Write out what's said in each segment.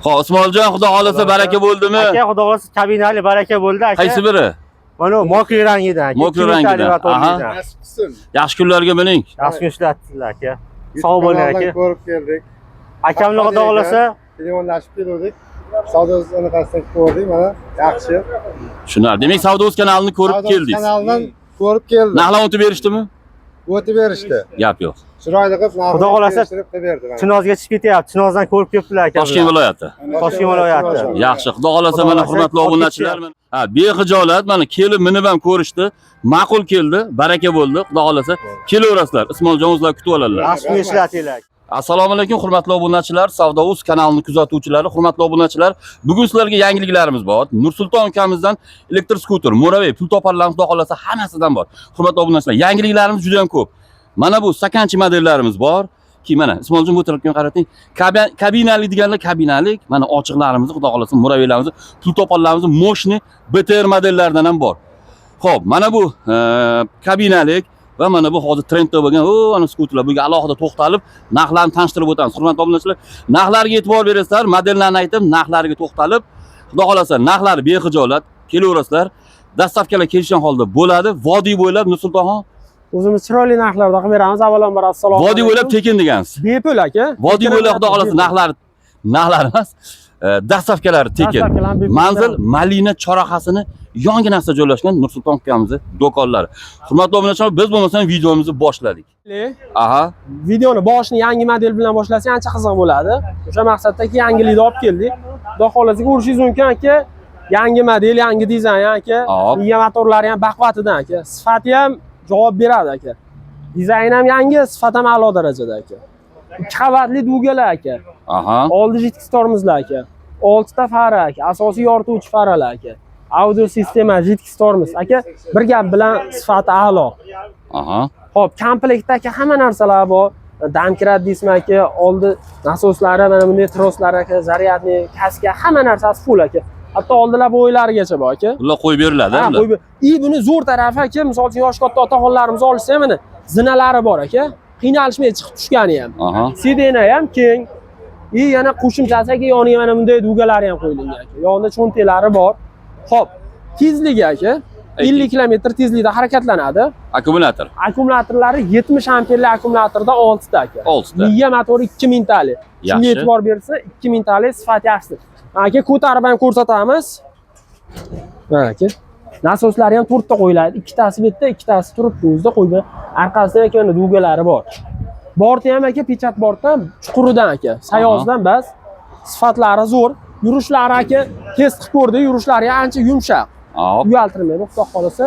Xo'p, Ismoiljon, xudo xolasa baraka bo'ldimi? Aka, xudo xolasa kabinali baraka bo'ldi aka. Qaysi biri? Mana mokri rangidan. Mokri rangidan. Aha. Yaxshi kunlarga mining. Yaxshi kun ishlatdilar aka. Sog' bo'ling aka. Ko'rib keldik. Akamni xudo xolasa telefonlashib keldik. Savdosi anaqasidan ko'rdik, mana yaxshi. Shunar. Demak, Savdo.uz kanalini ko'rib keldingiz. Kanaldan ko'rib keldim. Narxlar o'tib berishdimi? O'tib berishdi. Gap yo'q. Chiroyli qilib narxni xudo xolasa berdi. Chinozga chiqib ketyapti. Chinozdan ko'rib kelibdilar aka. Toshkent viloyati. Toshkent viloyati. Yaxshi. Xudo xolasa mana hurmatli obunachilar, ha, bexijolat mana kelib minib ham ko'rishdi. Ma'qul keldi, baraka bo'ldi. Xudo xolasa kelaverasizlar. Ismoiljon o'zlar kutib oladilar. Yaxshi kun ishlatinglar. Assalomu alaykum hurmatli obunachilar, Savdo.uz kanalini kuzatuvchilari, hurmatli obunachilar. Bugun sizlarga yangiliklarimiz bor. Nursulton ukamizdan elektr skuter, mo'ravey, pul toparlarimiz xudo xolasa hammasidan bor. Hurmatli obunachilar, yangiliklarimiz juda ham ko'p. Mana bu sakanchi modellarimiz bor. Ki mana Ismoiljon bu tarafga qarating. Kabinali deganlar kabinalik, mana ochiqlarimiz xudo xolasa mo'raveylarimiz, pul toparlarimiz moshni BTR modellaridan ham bor. Xo'p, mana bu kabinalik va mana bu hozir trendda bo'lgan ana skuterlar. Buga alohida to'xtalib, narxlarni tanishtirib o'tamiz. Hurmatli obunachilar, narxlarga e'tibor berasizlar, modellarni aytib, narxlarga to'xtalib, xudo xolasa narxlari bexijolat kelaverasizlar. Dastavkalar kelishgan holda bo'ladi. Vodiy bo'ylab Nursultonxon O'zimiz chiroyli narxlarda qilib beramiz. Avvalambor assalomu alaykum. Vodiy bo'ylab tekin degansiz. Bepul aka. Vodiy bo'ylab xudo xolasa narxlar emas, dastavkalar tekin. Manzil Malina chorrahasini yonginasida joylashgan Nursulton ukamizning do'konlari. Hurmatli obunachilar, biz bo'lmasam videomizni boshladik. Aha. Videoni boshini yangi model bilan boshlasak ancha qiziq bo'ladi. O'sha maqsaddagi yangilikni olib keldik. Xudo xolasa ko'rishingiz mumkin aka. Yangi model, yangi dizayn aka. Miya motorlari ham baquvvatidan aka. Sifati ham javob beradi aka. Dizayn ham yangi, sifat ham a'lo darajada aka. 2 qavatli dvigala aka. Aha. Oldi jitkis tormozlar aka. 6 ta fara aka. Asosiy yorituvchi faralar aka. Audio sistema, jitkis tormoz aka. Bir gap bilan sifati a'lo. Aha. Xo'p, komplektda aka hamma narsalar bor. Damkrat deysizmi aka, oldi nasoslari, mana bunday troslar aka, zaryadni, kaska, hamma narsasi full aka. Hatto oldilar bo'ylarigacha bor aka. Bular qo'yib beriladi, ha? Buni zo'r tarafi aka, misol uchun yosh katta otaxonlarimiz olsa ham mana zinalari bor aka. Qiynalishmay chiqib tushgani ham. Sedena ham keng. Yana qo'shimchasi aka yoniga mana bunday dugalari ham qo'yilgan aka. Yonida cho'ntaklari bor. Xo'p, tezligi aka 50 km tezlikda harakatlanadi. Akkumulyator. Akkumulyatorlari 70 amperli akkumulyatorda 6 ta aka. 6 ta. Miya motori 2000 tali. Shunga e'tibor bersa 2000 tali sifat yaxshi. Aka ko'tarib ham ko'rsatamiz. Mana aka. Nasoslari ham 4 ta qo'yiladi. Ikkitasi bu yerda, ikkitasi turibdi o'zida qo'ygan. Orqasida aka mana dugalari bor. Borti ham aka pechat bortdan chuquridan aka. Sayozdan bas. Sifatlari zo'r. Yurishlari aka test qilib ko'rdi, yurishlari ancha yumshoq. Uyaltirmaydi, xudo xolasa.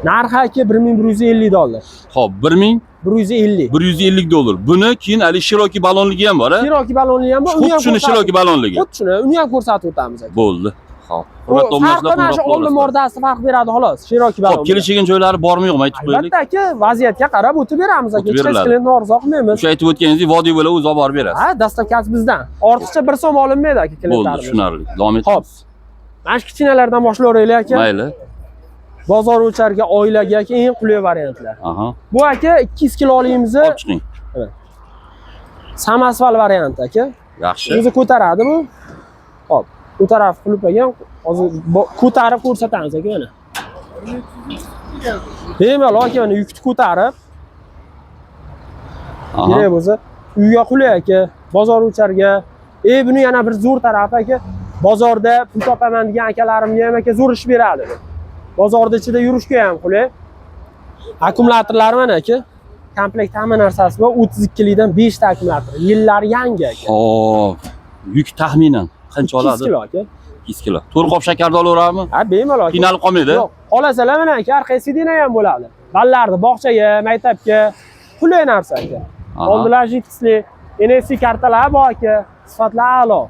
Narxi aka $1150. Xo'p, 1150. 150. $150. Buni keyin ali Cherokee balonligi ham bor-a? Cherokee balonligi ham bor. Uni ham shuni Cherokee balonligi. Xuddi shuni, uni ham ko'rsatib o'tamiz aka. Bo'ldi. Xo'p. Hurmatli obunachilar, mana shu oldin mordasi farq beradi xolos. Cherokee balon. Xo'p, kelishgan joylari bormi yo'qmi aytib qo'yaylik. Albatta aka, vaziyatga qarab o'tib beramiz aka. Hech qanday norizo qilmaymiz. O'sha aytib o'tganingizdek, vodiy bo'lib o'zi olib borib berasiz. Ha, dastavkasi bizdan. Ortiqcha 1 so'm olinmaydi aka klientlarimiz. Bo'ldi, tushunarli. Davom etamiz. Xo'p. Mana shu kichkinalardan boshlayveraylik aka. Mayli. Bozor o'charga, oilaga aka eng qulay variantlar. Aha. Bu aka 200 kiloligimizni olib chiqing. Evet. Samasval varianti aka. Yaxshi. O'zi ko'taradi bu. Xo'p, bu taraf qilib qo'ygan. Hozir ko'tarib ko'rsatamiz aka mana. Bemalol aka mana yukni ko'tarib. Kerak bo'lsa, uyga qulay aka, bozor o'charga. Buni yana bir zo'r tarafi aka, bozorda pul topaman degan akalarimga ham aka zo'r ish beradi. Bozorda ichida yurishga ham qulay. Akkumulyatorlari mana aka. Komplekt hamma narsasi bor. 32 likdan 5 ta akkumulyator. Yillari yangi aka. Xo'p. Yuk taxminan qancha oladi? 2 kilo aka. 2 kilo. 4 qop shakarda olaveradimi? Ha, bemalol aka. Qiynalib qolmaydi? Yo'q. Xolasalar mana aka, orqa sidina ham bo'ladi. Ballarni bog'chaga, maktabga qulay narsa aka. Oldilar jitkisli, NFC kartalar bor aka. Sifatlar a'lo.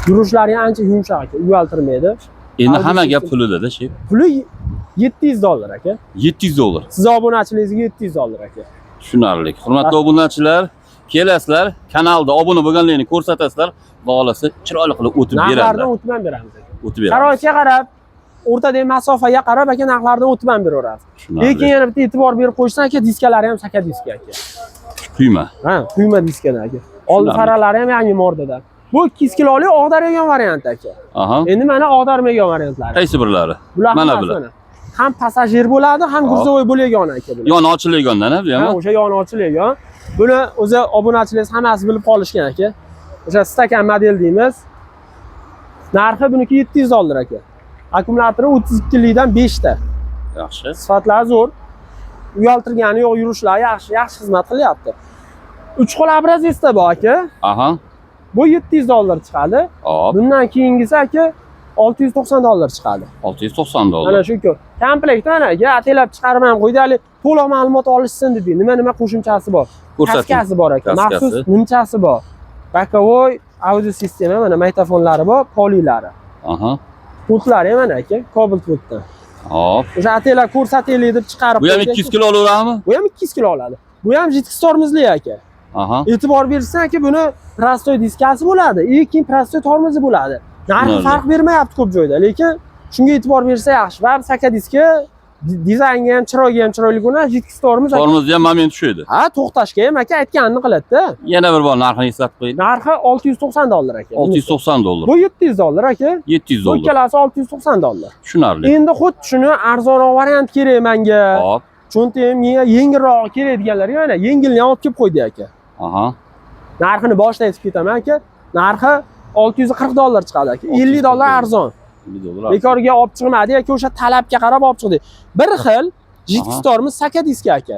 Yurishlari ancha yumshoq aka, uyaltirmaydi. Endi hamma gap pulida-da, shef. Puli $700 aka. $700. Siz obunachilingizga $700 aka. Tushunarli. Hurmatli obunachilar, kelasizlar, kanalda obuna bo'lganligini ko'rsatasizlar, xolasa chiroyli qilib o'tib beradi. Narxlardan o'tib ham beramiz aka. O'tib beradi. Sharoitga qarab, o'rtadagi masofaga qarab aka narxlardan o'tib ham beraveramiz. Lekin yana bitta e'tibor berib qo'yishsan aka, diskalari ham saka diska aka. Quyma. Ha, quyma diskadan aka. Old Tushunarli. faralari ham yangi moddadan. Bu 200 kilolik og'darmagan variant aka. Aha. Endi mana og'darmagan variantlari. Qaysi birlari? Bular Mana hammasi bular. mana. Ham passajir bo'ladi, ham gruzovoy bo'lgan aka bular. Yoni ochilgandan-a bu Ha, ham. o'sha yoni ochilgan. Buni o'zi obunachilar hammasi bilib qolishgan aka. O'sha stakan model deymiz. Narxi buniki $700 aka. Akkumulyatori 32 likdan 5 ta. Yaxshi. Sifatlari zo'r. Uyaltirgani yo'q, yurishlari yaxshi, yaxshi xizmat qilyapti. 3 xil obrazesda bor aka. Aha. Bu $700 chiqadi. Hop. Bundan keyingisi aka $690 chiqadi. $690. Mana shu komplekt mana aka, atalab chiqarib ham qo'ydali, to'liq ma'lumot olishsin dedi. Nima qo'shimchasi bor? Ko'rsating. Kaskasi bor aka, Kaskasi. maxsus nimchasi bor. Bokovoy audio sistema, mana mikrofonlari bor, polilari. Aha. Pultlari ham mana aka, Cobalt pultdan. Hop. O'sha atalab ko'rsataylik deb chiqarib Bu ham qo'ydik. 200 kilo olaveradimi? Bu ham 200 kilo oladi. Bu ham JTX tormozli aka. Aha. E'tibor bersan aka, buni prostoy diskasi bo'ladi, keyin prostoy tormozi bo'ladi. Narxi Tushunarli. farq bermayapti ko'p joyda, lekin shunga e'tibor bersa yaxshi. Va saka diski dizaynga ham, chiroyiga ham chiroyli ko'rinadi. JTX tormoz aka. Tormozda ham moment tushadi. Ha, to'xtashga ham aka aytganini qiladi-da. Yana bir bor narxini eslatib qo'ying. Narxi $690 aka. $690. Bu $700 aka. Bu $700. ikkalasi $690. Tushunarli. Endi xuddi shuni arzonroq variant kerak menga. Hop. Cho'ntagim yengilroq kerak deganlarga mana yengilni ham olib kelib qo'ydi aka. Aha. Narxini boshida aytib ketaman aka. Narxi $640 chiqadi aka. $50 arzon. $50. Bekorga olib chiqmadi aka, o'sha talabga qarab olib chiqdi. Bir xil JTX tormoz saka diski aka.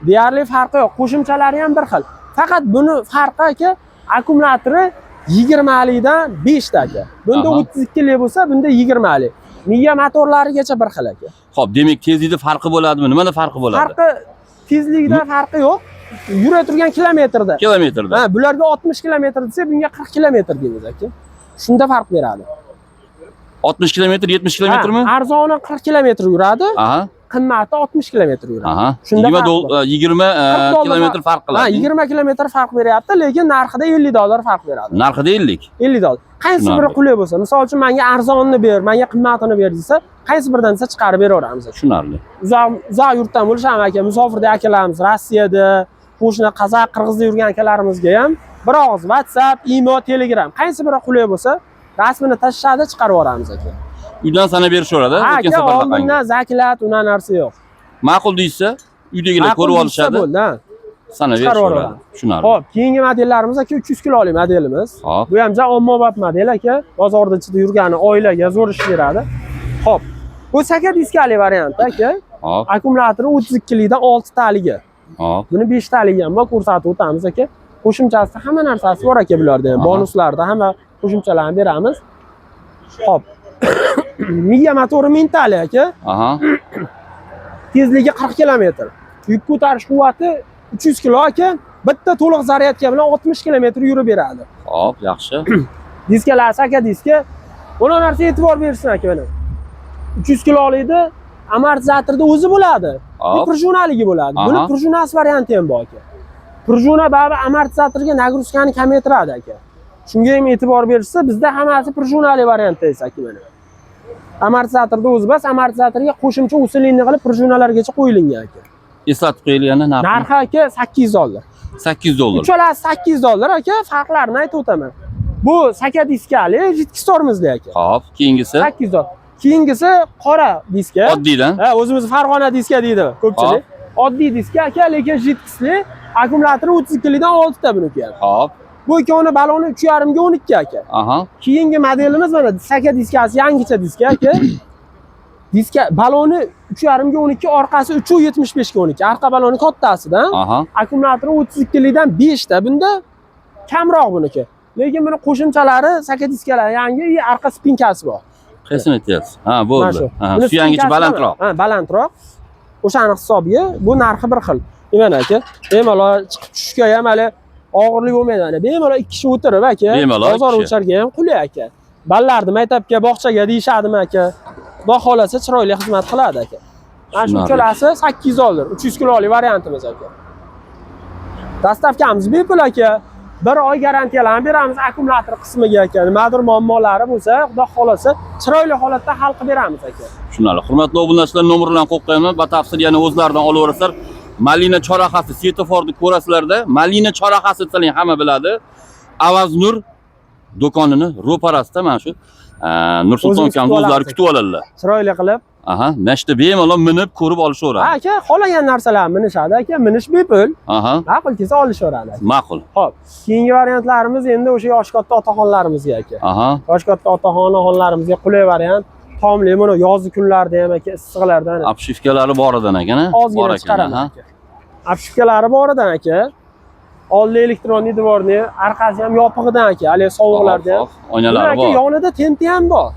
Deyarli farqi yo'q. Qo'shimchalari ham bir xil. Faqat buni farqi aka, akkumulyatori 20 likdan 5 ta aka. Bunda 32 lik bo'lsa, bunda 20 lik. Miya motorlarigacha bir xil aka. Xo'p, demak tezlikda farqi bo'ladimi? Nimada farqi bo'ladi? Farqi tezlikda farqi yo'q. Yura turgan kilometrda. Kilometrda. Ha, bularga 60 kilometr desa, bunga 40 kilometr deymiz aka. Shunda farq beradi. 60 kilometr, 70 kilometrmi? Arzoni 40 kilometr yuradi, Aha. qimmati 60 kilometr yuradi. Aha. Shunda 20 kilometr farq qiladi. Ha, 20 kilometr farq beryapti, lekin narxida $50 farq beradi. Narxida 50. $50. Qaysi biri qulay bo'lsa, misol uchun menga arzonini ber, menga qimmatini ber desa, qaysi biridan desa chiqarib beraveramiz. Tushunarli. Uzoq yurtdan bo'lisham aka, musofirda akalarimiz Rossiyada, qo'shni Qozoq, Qirg'izda yurgan akalarimizga ham bir og'iz WhatsApp, imo, Telegram qaysi biri qulay bo'lsa, rasmini tashishadi, chiqarib yuboramiz aka. Uydan sana berishaveradi, o'tgan safar aka, oldindan zakilat, una narsa yo'q. Ma'qul deysa, uydagilar ko'rib olishadi. Bo'ldi, ha. Sana berishadi. Tushunarli. Xo'p, keyingi modellarimiz aka 300 kilolik modelimiz. Hop. Bu ham ommabop model aka. Bozorda ichida yurgani oilaga zo'r ish beradi. Xo'p. Bu saka diskali variant aka. Hop. Akkumulyatori 32 likdan 6 taligi. Hop. Buni 5 taligi ham bor, ko'rsatib o'tamiz aka. Qo'shimchasida hamma narsasi bor aka bularda ham. Bonuslarda hamma qo'shimchalarni beramiz. Xo'p. Miya motori mentali aka. Aha. Tezligi 40 km. Yuk ko'tarish quvvati 300 kilo aka. Bitta to'liq zaryadka bilan 60 km yurib beradi. Hop, yaxshi. Diskalar saka diski. Buni narsa e'tibor bersin aka mana. 300 kilolikda amortizatorda o'zi bo'ladi. Bu prujunaligi bo'ladi. Buni prujunasi varianti ham bor aka. Prujuna baribir amortizatorga nagruzkani kamaytiradi aka. Shunga ham e'tibor bersa, bizda hammasi prujunali variantda esa aka mana. Amortizatorda o'zi bas, amortizatorga qo'shimcha usulinni qilib prujunalargacha qo'yilgan aka. Eslatib qo'yaylik yana narxi. Narxi aka $800. $800. Uchalasi $800 aka, farqlarini aytib o'taman. Bu saka diskali, JTX tormozli aka. Hop, keyingisi $800. Keyingisi qora diska. Oddiydan. Ha, o'zimiz Farg'ona diska deydi ko'pchilik. Oddiy diska aka, lekin JTXli, akkumulyatori 32 likdan 6 ta buniki ham. Hop. Bu ikkovini baloni 3.5 ga 12 aka. Aha. Keyingi modelimiz mana saka diskasi, yangicha diska aka. Diska baloni 3.5 ga 12, orqasi 3.75 ga 12. Arqa baloni kattasidan. Aha. Akkumulyatori 32 likdan 5 ta. Bunda kamroq buniki. Lekin buni qo'shimchalari saka diskalar yangi, arqa spinkasi bor. Qaysini aytyapsiz? Ha, bo'ldi. Ha, suyangichi balandroq. Ha, balandroq. O'shani hisobiga bu narxi bir xil. Mana aka, bemalol chiqib tushishga ham hali og'irlik bo'lmaydi. Mana bemalol 2 kishi o'tirib aka, bozor o'charga ham qulay aka. Ballarni maktabga, bog'chaga deyshadimi aka. Xudo xolasa chiroyli xizmat qiladi aka. Mana shu ikkalasi $800, 300 kilolik variantimiz aka. Dastavkamiz bepul aka. 1 oy garantiyalarni beramiz akkumulyator qismiga aka. Nimadir muammolari bo'lsa, Xudo xolasa chiroyli holatda hal qilib beramiz aka. Tushunarli. Hurmatli obunachilar, nomerlarni qo'yib qo'yaman. Batafsil yana o'zlaridan olaverasizlar. Malina chorrahasi svetoforni ko'rasizlarda, Malina chorrahasi desalar hamma biladi. Avaznur do'konini ro'parasida mana shu Nursulton ukamni o'zlari kutib oladilar. Chiroyli qilib. Aha, nashta bemalol minib ko'rib olishaveradi. Aka, xohlagan narsalarni minishadi aka, minish bepul. Aha, Ma'qul kelsa olishaveradi. ma'qul. Xo'p, keyingi variantlarimiz endi o'sha yosh katta otaxonlarimizga aka. Aha, Yosh katta otaxonaxonlarimizga qulay variant. Tomli, mana yozgi kunlarda ham aka issiqlarda apshifkalari bor ekan ekan. ozgina chiqaradi aka. Apshifkalari bor ekan aka. Oldi elektronli dvorni, orqasi ham yopiqdan aka, hali sovuqlarda ham. Oynalari Aka, bor. yonida tenti ham bor.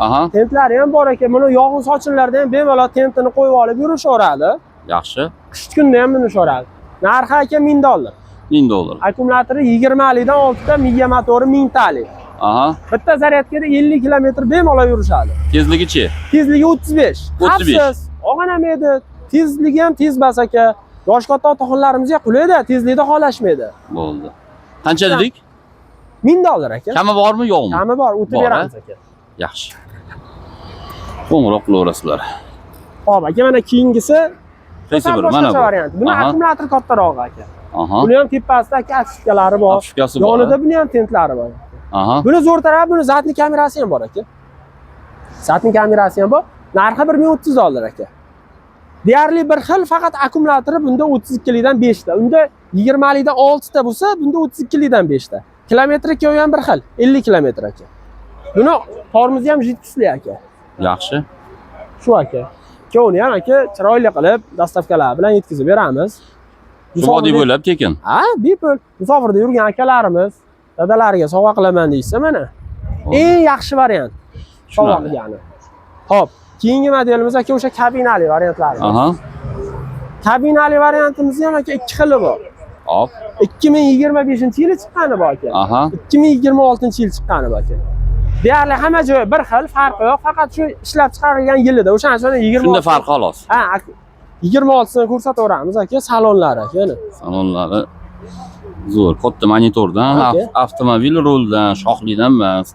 Aha, Tentlari ham bor ekan. Mana yog'in sochinlarda ham bemalol tentini qo'yib olib yurishaveradi. yaxshi. Qish kunda ham minishaveradi. Narxi aka $1000. $1000. Akkumulyatori 20 dan 6 ta, miya motori 1000 talik. Aha, Bitta zaryadkada 50 km bemalol yurishadi. tezligichi? Tezligi 35. 35. Xavfsiz. Og'anamaydi. Tezligi ham tez bas aka. Yosh katta otaxonlarimizga qulayda, tezlikda xolashmaydi. Bo'ldi. Qancha dedik? $1000 aka. Kami bormi, yo'qmi? Kami bor, o'tib Bor, beramiz aka. Yaxshi. Qo'ng'iroq qilaverasizlar. Xo'p, aka mana keyingisi Qaysi bir? boshqacha Mana bu. variant. Buni Aha. akkumulyator kattaroq aka. Aha. Buni ham tepasida aka apsifkalari bor. Apshifkasi bor. Yonida buni ham tentlari bor. Aha. Buni zo'r tarafi, buni zatni kamerasi ham bor aka. Zatni kamerasi ham bor. Narxi $1300 aka. Deyarli bir xil, faqat akkumulyatori bunda 32 dan 5 ta. Unda 20 dan 6 ta bo'lsa, bunda 32 dan 5 ta. Kilometri ko'yi ham bir xil, 50 kilometr aka. Buni tormozi ham jiddiy aka. Yaxshi. Shu aka. Ikkovini ham aka chiroyli qilib dastavkalar bilan yetkazib beramiz. Vodiy bo'ylab tekin. Ha, bepul. Musofirda yurgan akalarimiz, dadalariga sovg'a qilaman deysa mana. Eng yaxshi variant. Sovg'a qilgani. Xo'p, keyingi modelimiz aka o'sha kabinali variantlarimiz. Aha. Kabinali variantimiz ham aka ikki xili bor. Hop. 2025-yili chiqqani bor aka. Aha. 2026-yil chiqqani bor aka. Deyarli hamma joyi bir xil, farqi yo'q, faqat shu ishlab chiqarilgan yilida. O'shaning uchun 20. Shunda farq xolos. Ha, 26sini ko'rsataveramiz aka, salonlari aka. Salonlari zo'r, katta monitordan, Okey. avtomobil ruldan, shoxlidan emas.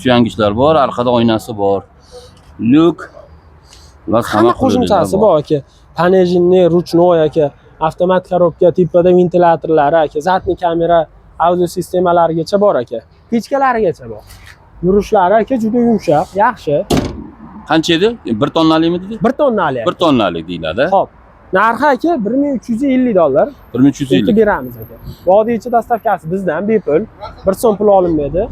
Suyangichlar bor, orqada oynasi bor. Lyuk va Hamma qo'shimchasi bor aka. Panejinni, ruchnoy aka, avtomat korobka, tipada ventilyatorlari aka, zatni kamera, audio sistemalarigacha bor aka. Pechkalarigacha bor. Yurishlari aka juda yumshoq, yaxshi. Qancha edi? 1 tonnalikmi dedik? 1 tonnalik. 1 tonnalik deyiladi. Xo'p. Narxi aka $1350. 1350. O'tib beramiz aka. Vodiychi dastavkasi bizdan bepul. 1 so'm pul olinmaydi.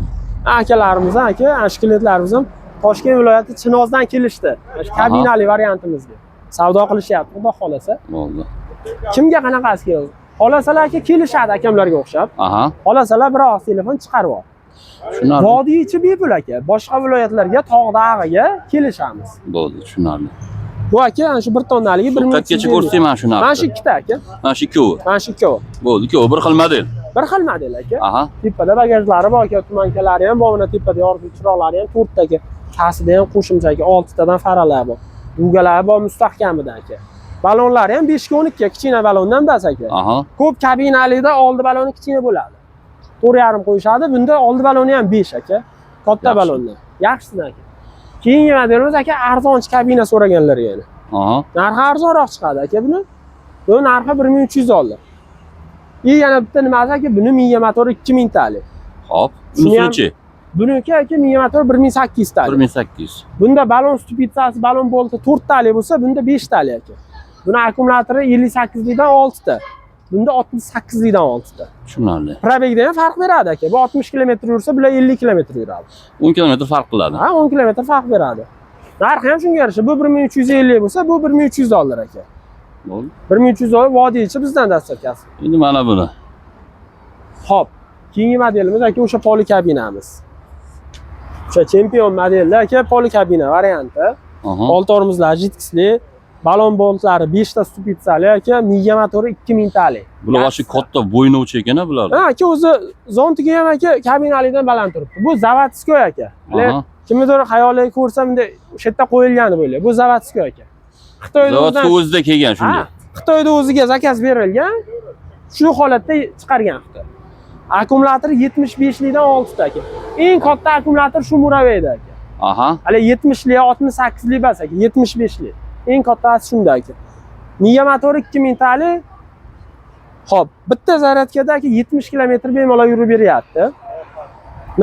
Akalarimiz aka, ash klientlarimiz ham Toshkent viloyati Chinozdan kelishdi. Shu kabinali variantimizga. Savdo qilishyapti, xudo xolasa. Bo'ldi. Kimga qanaqasi kerak? Xolasalar aka kelishadi akamlarga o'xshab. Aha. Xolasalar bir oz telefon chiqarib ol. Tushunarli. Vodiychi bepul aka. Boshqa viloyatlarga, tog'dag'iga kelishamiz. Bo'ldi, tushunarli. Bu aka ana shu 1 tonnaligi 1350. Qatgacha ko'rsang mana shu narxda. Mana shu ikkita aka. Mana shu ikkovi. Mana shu ikkovi. Bo'ldi, ikkovi bir xil model. Bir xil model aka. Aha. Tepada bagajlari bor aka, tumankalari ham bor, mana tepada yorqin chiroqlari ham 4 ta aka. Pastida ham qo'shimcha aka 6 tadan faralar bor. Dugalari bor mustahkamida aka. Balonlari ham 5 ga 12 ga, kichkina balondan bas aka. Aha. Ko'p kabinalida oldi baloni kichkina bo'ladi. 4,5 qo'yishadi. Bunda oldi baloni ham 5 aka. Katta balondan. Yaxshisi aka. Keyingi modelimiz aka arzonchi kabina so'raganlar yana. Aha. Narxi arzonroq chiqadi aka buni. Bu narxi $1300. Yana bitta nimasi aka, buni miya motori 2000 talik. Hop. Shuni ham- Unisichi Buniki aka miya motori 1800 talik. 1800. Bunda balon stupitsasi, balon bolti 4 talik bo'lsa, bunda 5 talik aka. Buni akkumulyatori 58 dan 6 ta. Bunda 68 dan 6 ta. Tushunarli. Probegda ham farq beradi aka. Bu 60 km yursa, bular 50 km yuradi. 10 km farq qiladi. Ha, 10 km farq beradi. Narxi ham shunga yarasha. Bu $1350 bo'lsa, bu $1300 aka. Bo'ldi. $1300 vodiychi bizdan dastavkasi. Endi mana buni. Xo'p. Keyingi modelimiz aka o'sha polikabinamiz. O'sha chempion modelda aka polikabina varianti. Aha. Old tormozlar jidkisli, balon boltlari 5 ta stupitsali aka, miya motori 2000 talik. Bular vosha katta bo'ynovchi ekan bular. Ha, aka o'zi zontigi ham aka kabinalidan baland turibdi. Bu zavodskoy aka. Aha. Kimnidir xayoliga ko'rsa bunday o'sha yerda qo'yilgani bo'ladi. Bu zavodskoy aka. Xitoyda Zavodga o'zida kelgan shunday. Xitoyda o'ziga zakaz berilgan. Shu holatda chiqargan Xitoy. Akkumulyatori 75 dan 6 ta aka. Eng katta akkumulyator shu Muraveyda aka. Aha. Hali 70 lik, 68 lik bas aka, 75 lik. Eng kattasi shunda aka. Miya motori 2000 tali. Xo'p, bitta zaryadkada aka 70 kilometr bemalol yurib beryapti.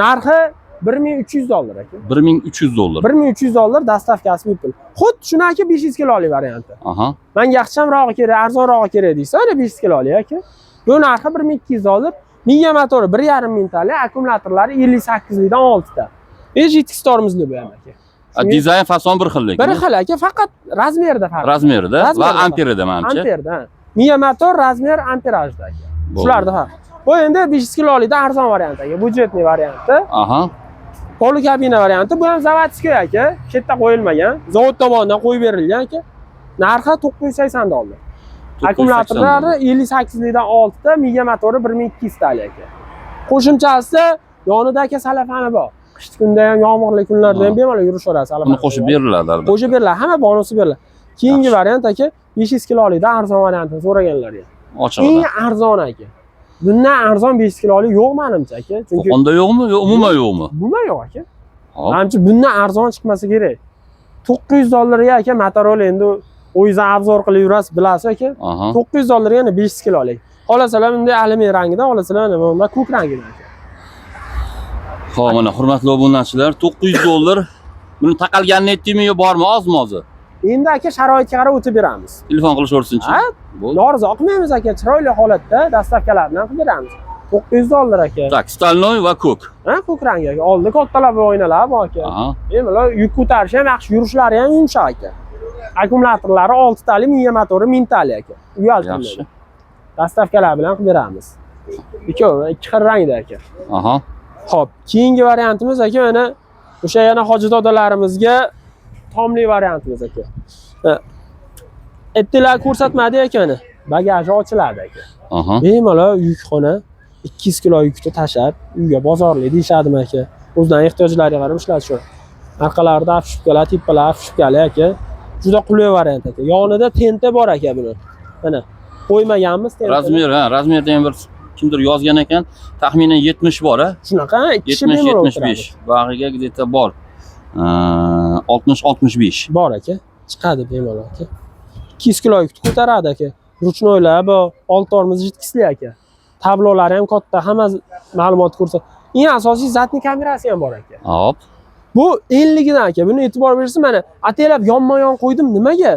Narxi $1300 aka. $1300. $1300 dastavkasi bepul. Xuddi shuni aka 500 kiloli varianti. Aha. Menga yaxshiroq kerak, arzonroq kerak deysa, ana 500 kiloli aka. Bu narxi $1200. Miya motori 1,5 tali, akkumulyatorlari 58 likdan 6 ta. GTX tormozli bu ham aka. Dizayn fason bir xil lekin. Bir xil aka, faqat razmerda farq. Razmerida va amperida menimcha. Amperda. Miya motor razmer amperajda aka. Shularda farq. Bu endi 500 kilolikdan arzon variant aka, budjetli varianti. Aha. Poli kabina varianti. Bu ham zavodskiy aka, chetda qo'yilmagan. Zavod tomonidan qo'yib berilgan aka. Narxi $980. Akkumulyatorlari 58 likdan 6 ta, miya motori 1200 tali aka. Qo'shimchasi yonida aka salafani bor. Qish kunda ham, yomg'irli kunlarda ham bemalol yurishaveradi salafani. Uni qo'shib beriladi albatta. Qo'shib beriladi, hamma bonusi beriladi. Keyingi variant aka 500 kilolikdan arzon variantini so'raganlarga. Ochig'ida. Eng arzon aka. Bundan arzon 500 kilolik yo'q menimcha aka. Chunki Qo'qonda yo'qmi? Yo, umuman yo'qmi? bundan yo'q aka. Hop. Menimcha bundan arzon chiqmasa kerak. $900 ga aka Motorola endi o'yingizni obzor qilib yurasiz, bilasiz aka. Aha. $900 ga yana 500 kilolik. Qolasalar bunday alyumin rangidan, qolasalar nima bunda ko'k rangidan aka. Xo'p, mana hurmatli obunachilar, $900. Buni taqalganini aytdingmi yo bormi, ozmi o'zi? Endi aka sharoitga qarab o'tib beramiz. Telefon qilishaversin-chi. Ha? Bo'ldi. Norzo qilmaymiz aka, chiroyli holatda dastavkalarni qilib beramiz. $900 aka. Tak, stolnoy va ko'k. Ha, ko'k rangi aka. Oldida kattalar o'ynalar bor aka. Aha. Bemalol yuk ko'tarish ham yaxshi, yurishlari ham yumshoq aka. Akkumulyatorlari 6 tali, miya motori 1000 tali aka. Uyaltiriladi. Yaxshi. Dastavkalar bilan qilib beramiz. Ikkovi ikki xil rangda aka. Aha. Xo'p, keyingi variantimiz aka mana o'sha yana hoji dodalarimizga tomli variantimiz aka. Ettilar ko'rsatmadi ekani. Bagaji ochiladi aka. Aha. Bemalol yukxona 200 kilo yukni tashab, uyga bozorli deyshadimi aka. O'zidan ehtiyojlariga qarab ishlatishadi. Orqalarida afshubkalar, tippalar, afshubkali aka. Juda qulay variant aka. Yonida tenta bor aka buni. Mana qo'ymaganmiz tenta. Razmer, ha, razmerda ham bir kimdir yozgan ekan, taxminan 70 bor, ha? Shunaqa, ikki kishi bemalol 70-75. Bag'iga где-то bor. 60-65. bor aka. Chiqadi bemalol aka. 200 kilo yukni ko'taradi aka. Ruchnoylar bu, old tormoz jitkisli aka. Tablolari ham katta, hamma ma'lumot ko'rsat. Eng asosiy zatni kamerasi ham bor aka. Hop. Bu enligidan aka. Buni e'tibor bersangiz mana atelab yonma-yon qo'ydim nimaga?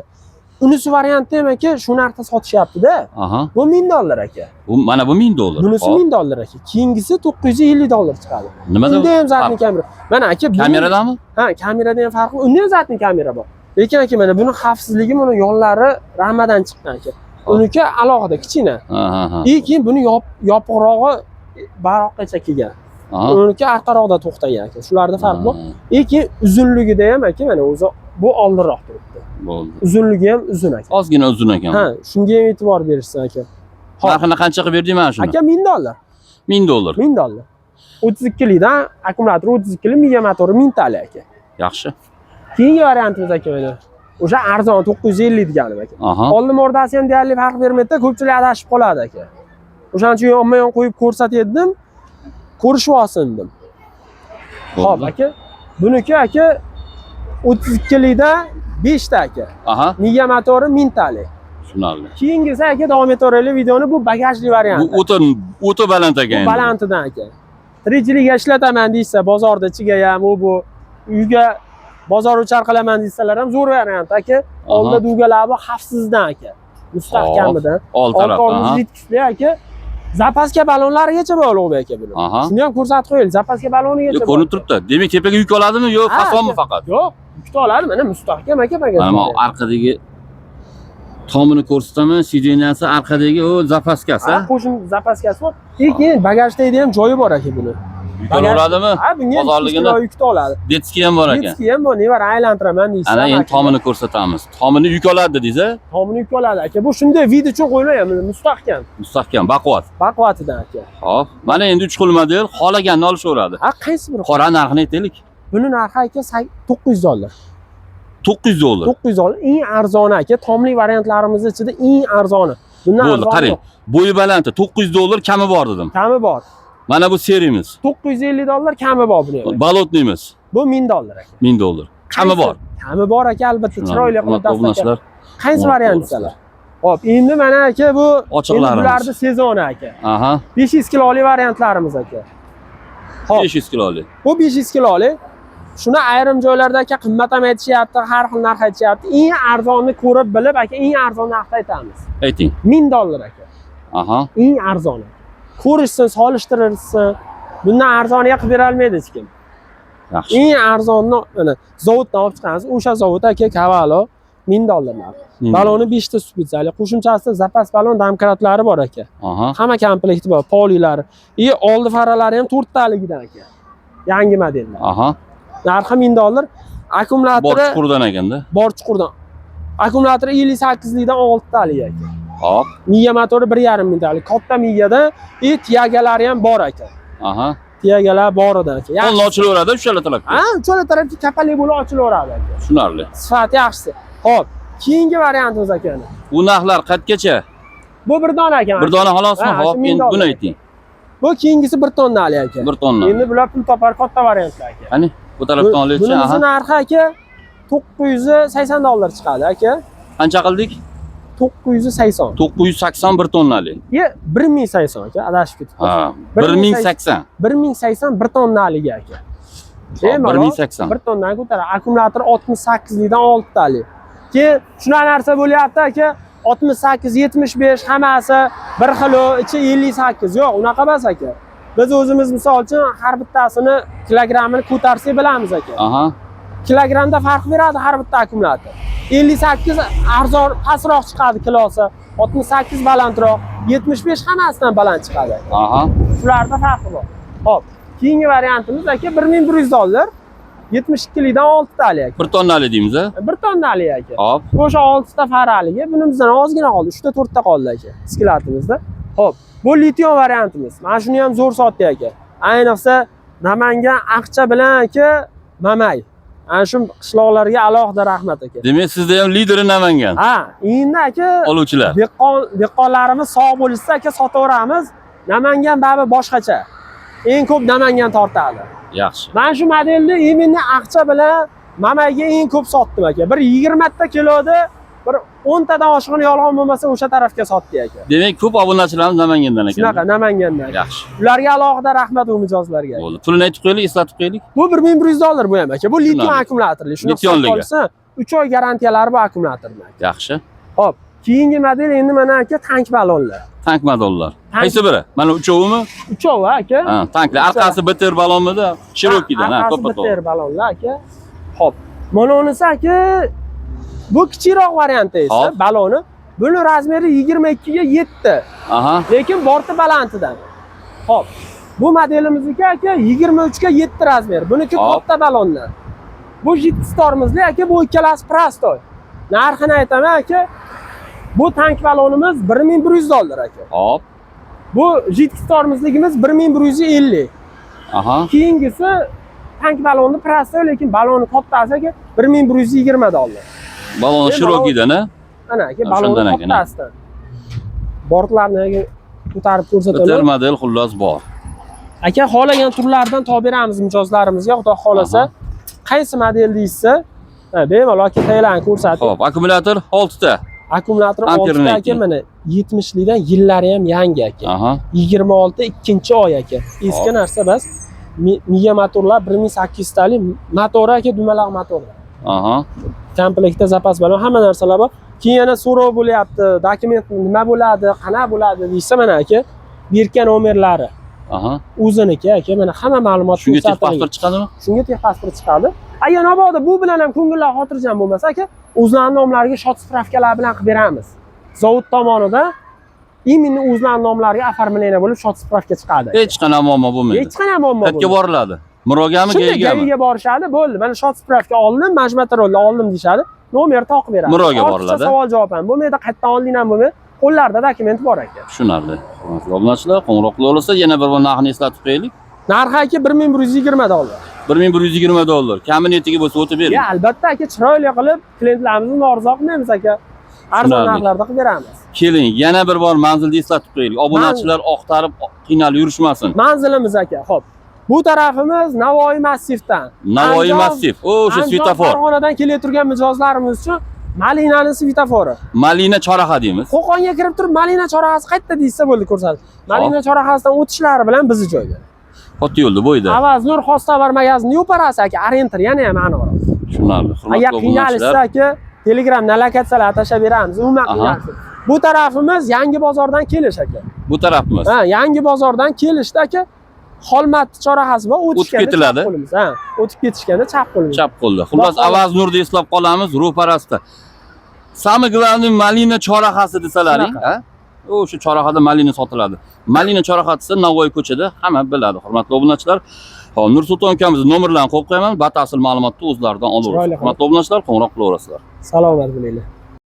Unisi variantda ham aka shu narxda sotishyapti-da. Aha. Bu $1000 aka. Bu mana bu $1000. Bunisi $1000 aka. Keyingisi $950 chiqadi. Nimada? Unda ham zatni kamera. Mana aka bu Kameradami? Ha, kamerada ham farqi. Unda ham zatni kamera bor. Lekin aka mana buni xavfsizligi, buni yonlari ramadan chiqqan aka. Uniki alohida kichkina. Ha. Keyin buni yopiqrog'i baroqqacha kelgan. Aha. Uniki orqaroqda to'xtagan aka. Shularda farq bor. Keyin uzunligida ham aka mana o'zi bu oldinroq turibdi. Bo'ldi. Uzunligi ham uzun aka. Ozgina uzun ekan. Ha, shunga ham e'tibor berishsin aka. Narxini qancha qilib berding mana shuni? Aka $1000. $1000. $1000. 32 likdan akkumulyator 32 lik, miya motori 1000 tali aka. Yaxshi. Keyingi variantimiz aka mana. O'sha arzon 950 deganim aka. Aha. Oldin mordasi ham deyarli farq bermaydi-da, ko'pchilik adashib qoladi aka. O'shaning uchun yonma-yon qo'yib ko'rsatdim, ko'rishib olsindim. Xo'p aka, buniki aka 32 likdan 5 ta aka. Aha. Miya motori 1000 tali. Tushunarli. Keyingisi aka davom etaveraylik videoni, bu bagajli variant. Bu o'ta baland ekan. Bu balantidan aka. Tirikchilikga ishlataman deysa, bozorda ichiga ham bu uyga bozor uchar qilaman deysalar ham zo'r variant aka. Oldida dugalar bu xavfsizdan aka. Mustahkamidan. Old taraf, aha. Jitkisli aka. Zapaska ballonlarigacha bog'liq aka buni. Shuni ham ko'rsatib qo'ying. Zapaska ballonigacha. Yo'q, ko'rinib turibdi. Demak, tepaga yuk oladimi yo fasonmi faqat? Yo'q, yuk oladi. Mana mustahkam aka bagaj. Mana orqadagi tomini ko'rsataman, sideniyasi orqadagi o zapaskasi. Ha, qo'shim zapaskasi bor. Keyin bagajdagi ham joyi bor aka buni. Yuk oladimi? Ha, bunga bozorligini yukni oladi. Detski ham bor ekan. Detski ham bor, nevar aylantiraman deysiz. Ana endi tomini ko'rsatamiz. Tomini yuk oladi dedingiz-a? Tomini yuk oladi aka. Bu shunday video uchun qo'yilmagan, mustahkam. Mustahkam, baquvvat. Baquvvatidan aka. Xo'p, mana endi 3 xil model, xohlaganini olishaveradi. Ha, qaysi biri? Qora narxini aytaylik. Buni narxi aka $900. $900. $900 eng arzoni aka. Tomli variantlarimiz ichida eng arzoni. Bundan bo'ldi, qarang. Bo'yi baland, $900 kami bor dedim. Kami bor. Mana bu seriyamiz. $950 kami bor buni. Balotnimiz. Bu $1000 aka. $1000. Kami bor. Kami bor aka, albatta chiroyli qilib dastlab. Qaysi variant desalar? Hop, endi mana aka bu Ochiqlarimiz. bularni sezoni aka. Aha. 500 kiloli variantlarimiz aka. Hop. 500 kiloli. Bu 500 kiloli. Shuni ayrim joylarda aka qimmat ham aytishyapti, har xil narx aytishyapti. Eng arzonni ko'rib bilib aka, eng arzon narxda aytamiz. Ayting. $1000 aka. Aha. Eng arzoni. Ko'rishsin, solishtirilsin. Bundan arzoniga qilib bera olmaydi hech kim. Yaxshi. Eng arzonni mana zavoddan olib chiqamiz. O'sha zavod aka Cavallo $1000 narxi. Baloni 5 ta spitsali, qo'shimchasida zapas balon domkratlari bor aka. Aha. Hamma komplekti bor, polilari. Oldi faralari ham 4 taligidan aka. Yangi modellar. Aha. Narxi $1000. Akkumulyatori Bor chuqurdan ekanda. bor chuqurdan. Akkumulyatori 58 likdan 6 talik aka. Hop. Miya motori 1,5 mingtalik. Katta miyadan tiyagalari ham bor aka. Aha. Tiyagalar bor edi aka. Qo'lni ochilaveradi uchala tarafga. Ha, uchala tarafga kapali bo'lib ochilaveradi aka. Tushunarli. Sifati yaxshisi. Hop, keyingi variantimiz aka. Bu narxlar qatgacha? Bu bir dona aka. Bir dona xolosmi? Ha, Hop, shu endi buni $1000. ayting. Bu keyingisi 1 tonnalik aka. 1 tonna. Endi bular pul topar katta variantlar aka. Qani, bu tarafdan olaychi. Bunimizning narxi aka $980 chiqadi aka. Qancha qildik? 980. 980 1 tonnalik. 1080 aka, adashib ketibdi. Ha, 1080. 1080 1 tonnaligi aka. Bemalol 1080. 1 tonnadan ko'taradi. Akkumulyator 68 likdan 6 talik. Keyin shunaqa narsa bo'lyapti aka. 68, 75 hammasi bir xilo, ichi 58. Yo'q, unaqa emas aka. Biz o'zimiz misol uchun har bittasini kilogrammini ko'tarsak bilamiz aka. Aha. Kilogramda farq beradi har bitta akkumulyator. 58 arzon pastroq chiqadi kilosi, 68 balandroq, 75 hammasidan baland chiqadi. Aha. Shularda farqi bor. Hop, keyingi variantimiz aka $1100. 72 likdan 6 talik aka. 1 tonnalik deymiz a? 1 tonnalik aka. Hop. O'sha 6 ta faraligi, bunimizdan ozgina qoldi, 3 ta 4 ta qoldi aka sklatimizda. Hop, bu litium variantimiz. Mana shuni ham zo'r sotdi aka. Ayniqsa Namangan Aqcha bilan aka Mamay. Ana shu qishloqlarga alohida rahmat aka. Demak, sizda ham lideri Namangan. Ha, endi aka Oluvchilar. dehqonlarimiz sog' bo'lsa aka sotaveramiz. Namangan babi boshqacha. Eng ko'p Namangan tortadi. Yaxshi. Mana shu modelni imенно Aqcha bilan Mamayga eng ko'p sotdim aka. Bir 20 ta kiloda bir 10 tadan oshig'ini yolg'on bo'lmasa o'sha tarafga sotdi aka. Demak, ko'p obunachilarimiz Namangandan ekan. Shunaqa Namangandan. Yaxshi. Ularga alohida rahmat u mijozlarga. Bo'ldi. Pulini aytib qo'yaylik, eslatib qo'yaylik. Bu $1100 bu ham aka. Bu litium akkumulyatorli. Shuni Litiumligi. olsa 3 oy garantiyalari bor akkumulyatorning. Yaxshi. Hop, keyingi model endi mana aka tank balonlar. Tank modullar. Qaysi biri? Mana uchovimi? Uchovi aka. Ha, tanklar. Orqasi bitter balonmida, Cherokee-dan, ha, to'ppa to'g'ri. bitter balonlar aka. Hop. Mana unisi aka bu kichikroq varianti esa Hop. baloni. Buni razmeri 22 ga 7. Aha. Lekin borti balantidan. Hop. Bu modelimizniki aka 23 ga 7 razmer. Buniki Hop. katta balonlar. Bu Jetstormizli aka, bu ikkalasi prostoy. Narxini aytaman aka. Bu tank balonimiz $1100 aka. Hop. Bu Jetstormizligimiz 1150. Aha. Keyingisi tank baloni prostoy, lekin baloni kattasi aka $1120. Balon Cherokee-dan, ha? Ana aka Ha, baloni shundan ekan, ha. kattasidan. Bortlarni ko'tarib Bitter ko'rsataman. model xullas bor. Aka xohlagan turlardan topib beramiz mijozlarimizga, xudo xolasa. Aha. Qaysi model deysiz? Bemalol aka tayyorlanib ko'rsating. Hop, akkumulyator 6 ta. Akkumulyator Amperni 6 ta aka, ayting. mana 70 likdan yillari ham yangi aka. Aha. 26 ikkinchi oy aka. Eski Hop. narsa bas. Miya motorlar 1800 talik motori aka, dumaloq motor. Aha. Komplektda zapas bilan hamma narsalar bor. Keyin yana so'rov bo'lyapti, dokument nima bo'ladi, qanaqa bo'ladi deysa mana aka, berkan nomerlari. Aha. O'ziniki aka, mana hamma ma'lumot Shunga tez ko'rsatilgan. pasport chiqadimi? Shunga texpasport chiqadi. Agar mabodo bu bilan ham ko'ngillar xotirjam bo'lmasa aka, o'zlarining nomlariga shot spravkalar bilan qilib beramiz. Zavod tomonidan именно o'zlarining nomlariga оформление bo'lib shot spravka chiqadi. Hech qanaqa muammo bo'lmaydi. Hech qanaqa muammo Qayerga bo'lmaydi. boriladi? Murogami, Shunday Gayigami? gayiga borishadi, bo'ldi. Mana shot spravka oldim, majmatorolni oldim deyshadi. Nomer taqib beradi. Muroga Ortiqcha boriladi. savol javob ham bo'lmaydi, qayerdan olding ham bo'lmaydi. Qo'llarida dokument bor ekan. Tushunarli. Obunachilar, qo'ng'iroq qilib olsa, yana bir bor narxini eslatib qo'yaylik. Narxi aka $1120. $1120. Kamini yetiga bo'lsa o'tib bering. Ya albatta aka, chiroyli qilib klientlarimizni norizo qilmaymiz aka. Arzon Tushunarli. narxlarda qilib beramiz. Keling, yana bir bor manzilni eslatib qo'yaylik. Obunachilar oqtarib, qiynalib yurishmasin. Manzilimiz aka, xo'p. Bu tarafimiz Navoiy massivdan. Navoiy Andijon- massiv. O'sha Andijon, svetofor. Farg'onadan kelayotgan mijozlarimiz uchun Malinani svitofori. Malina choraxa deymiz. Qo'qonga kirib turib Malina chorrahasi qayerda deysa bo'ldi ko'rsatib. Malina chorrahasidan o'tishlari bilan bizni joyga. Katta yo'lda bo'yda. Avaz Nur Xostovar magazinning operasi aka, Orientir yana ham aniqroq. Tushunarli. Agar Hurmatli qiynalishsa obunachilar. aka, Telegramdan lokatsiyalar tashlab beramiz. Umuman qiynalishsa. Bu tarafimiz Yangi bozordan kelish aka. Bu tarafimiz. Ha, Yangi bozordan kelishda aka Xolmat chorrahasi bor, o'tishganda ketiladi. chap qo'limiz. Ha, o'tib ketishganda chap qo'limiz. Chap qo'lda. Xullas Avaz Nurda eslab qolamiz, ro'parasida. Самый главный Malina choraxasi desalaring, ha? O'sha choraxada Malina sotiladi. Malina choraxasi desa Navoiy ko'chada hamma biladi, hurmatli obunachilar. Hop, Nursulton akamizning nomerlarini qo'yib qo'yaman, batafsil ma'lumotni o'zlaridan olaverasiz. Hurmatli obunachilar, qo'ng'iroq qilaverasizlar. Salomat bo'linglar.